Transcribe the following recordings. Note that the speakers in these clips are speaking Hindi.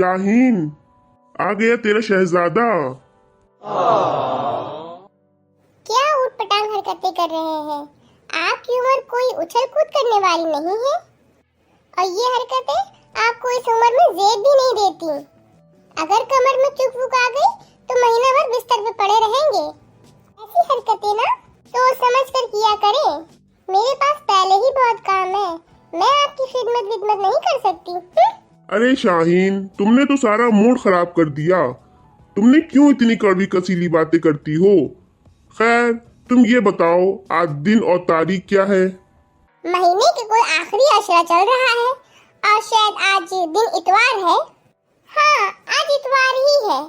शाहीन, आ गया तेरा शहजादा। क्या उटपटांग हरकतें कर रहे हैं? आपकी उम्र कोई उछल कूद करने वाली नहीं है और ये हरकतें आपको इस उम्र में जेब भी नहीं देती। अगर कमर में चुक वुक आ गई तो महीना भर बिस्तर पे पड़े रहेंगे। ऐसी हरकतें ना सोच समझ कर किया करें। मेरे पास पहले ही बहुत काम है, मैं आपकी खिदमत विदमत नहीं कर सकती। अरे शाहीन, तुमने तो सारा मूड खराब कर दिया। तुमने क्यों इतनी कड़वी कसीली बातें करती हो? खैर, तुम ये बताओ आज दिन और तारीख क्या है? महीने के कोई आखिरी अशरा चल रहा है और शायद आज दिन इतवार है। हाँ, आज इतवार ही है।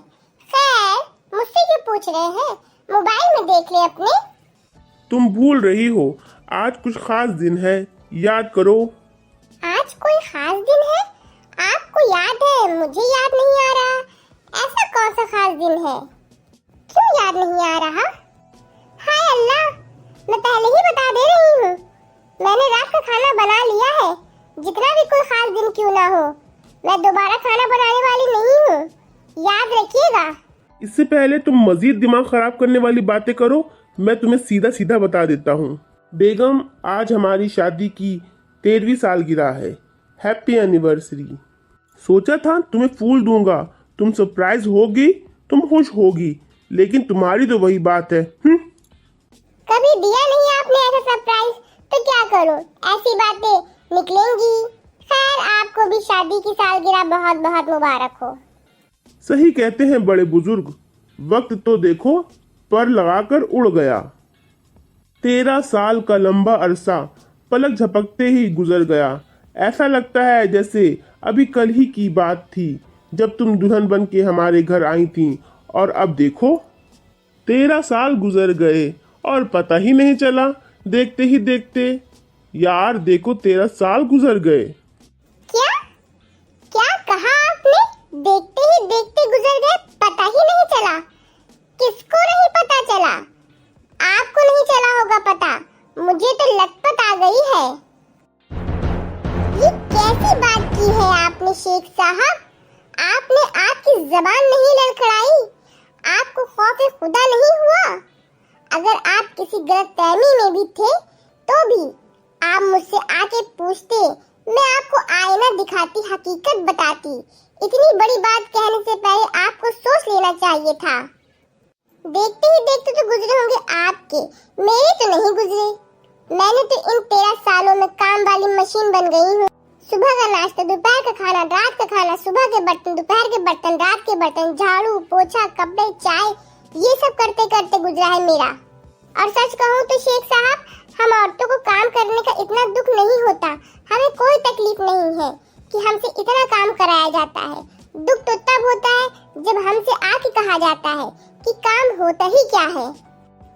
खैर, मुझसे क्यों पूछ रहे हैं? मोबाइल में देख ले अपने। तुम भूल रही हो, आज कुछ खास दिन है, याद करो। आज कोई खास दिन है? आपको याद है, मुझे याद नहीं आ रहा। ऐसा कौन सा खास दिन है? क्यों याद नहीं आ रहा? हाय अल्लाह, मैं पहले ही बता दे रही हूँ, मैंने रात का खाना बना लिया है। जितना भी कोई खास दिन क्यों ना हो, मैं दोबारा खाना बनाने वाली नहीं हूँ, याद रखिएगा। इससे पहले तुम मजीद दिमाग खराब करने वाली बातें करो, मैं तुम्हें सीधा सीधा बता देता हूँ। बेगम, आज हमारी शादी की 13वीं सालगिरह है। Happy anniversary. सोचा था तुम्हें फूल दूंगा, तुम सरप्राइज होगी, तुम खुश होगी, लेकिन तुम्हारी तो वही बात है। कभी दिया नहीं आपने ऐसा सरप्राइज, तो क्या करूं, ऐसी बातें निकलेंगी। खैर, आपको भी शादी की सालगिरह बहुत बहुत मुबारक हो। सही कहते हैं बड़े बुजुर्ग, वक्त तो देखो पर लगाकर उड़ गया। 13 साल का लंबा अरसा पलक झपकते ही गुजर गया। ऐसा लगता है जैसे अभी कल ही की बात थी जब तुम दुल्हन बन के हमारे घर आई थी, और अब देखो 13 साल गुजर गए और पता ही नहीं चला। देखते ही देखते यार देखो 13 साल गुजर गए। क्या क्या कहा आपने? देखते ही देखते गुजर गए, पता ही नहीं चला? किसको नहीं पता चला? आपको नहीं चला होगा पता, मुझे तो लटपट आ गई है। ये कैसी बात की है आपने शेख साहब? आपने आपकी जबान नहीं लड़खड़ाई? आपको खौफ खुदा नहीं हुआ? अगर आप किसी गलतफहमी में भी थे तो भी आप मुझसे आके पूछते, मैं आपको आईना दिखाती, हकीकत बताती। इतनी बड़ी बात कहने से पहले आपको सोच लेना चाहिए था। देखते ही देखते तो गुजरे होंगे आपके, मेरे तो नहीं गुजरे। मैंने तो इन 13 सालों में काम वाली मशीन बन गई हूँ। सुबह का नाश्ता, दोपहर का खाना, रात का खाना, सुबह के बर्तन, दोपहर के बर्तन, रात के बर्तन, झाड़ू पोछा, कपड़े, चाय, ये सब करते करते गुजरा है मेरा। और सच कहूँ तो शेख साहब, हम औरतों को काम करने का इतना दुख नहीं होता। हमें कोई तकलीफ नहीं है कि हमसे इतना काम कराया जाता है। दुख तो तब होता है जब हमसे आके कहा जाता है कि काम होता ही क्या है।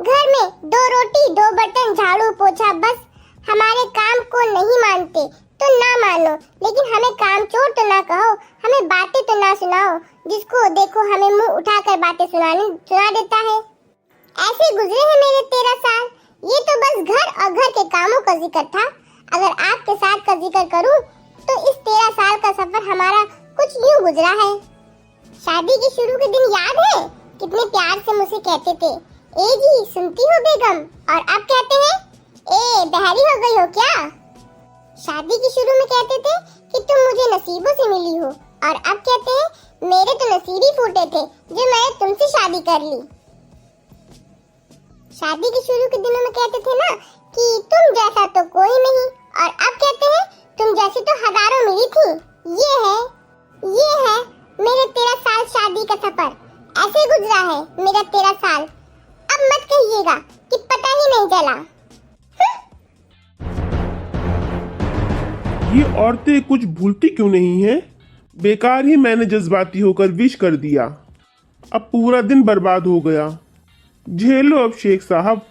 घर में 2 रोटी, 2 बर्तन, झाड़ू पोछा, बस। हमारे काम को नहीं मानते तो ना मानो, लेकिन हमें काम चोर तो ना कहो, हमें बातें तो ना सुनाओ। जिसको देखो हमें मुंह उठाकर बातें सुना देता है। ऐसे गुजरे हैं मेरे 13 साल। ये तो बस घर और घर के कामों का जिक्र था। अगर आपके साथ का जिक्र करूं तो इस 13 साल का सफर हमारा कुछ यूं गुजरा है। शादी के शुरू के दिन याद है, कितने प्यार से मुझसे कहते थे, ए जी सुनती हो बेगम, और अब कहते हैं, ए बहरी हो गई हो क्या? शादी के शुरू में कहते थे कि तुम मुझे नसीबों से मिली हो, और अब कहते हैं मेरे तो नसीब ही फूटे थे जो मैंने तुमसे शादी कर ली। शादी के शुरू के दिनों में कहते थे ना कि तुम जैसा तो कोई नहीं, और अब कहते हैं तुम जैसी तो हजारों मिली थी। ये है मेरे 13 साल शादी का सफर। ऐसे गुजरा है मेरा 13 साल। अब मत कहिएगा कि पता ही नहीं चला। ये औरतें कुछ भूलती क्यों नहीं हैं? बेकार ही मैंने जज्बाती होकर विश कर दिया। अब पूरा दिन बर्बाद हो गया। झेलो अब शेख साहब।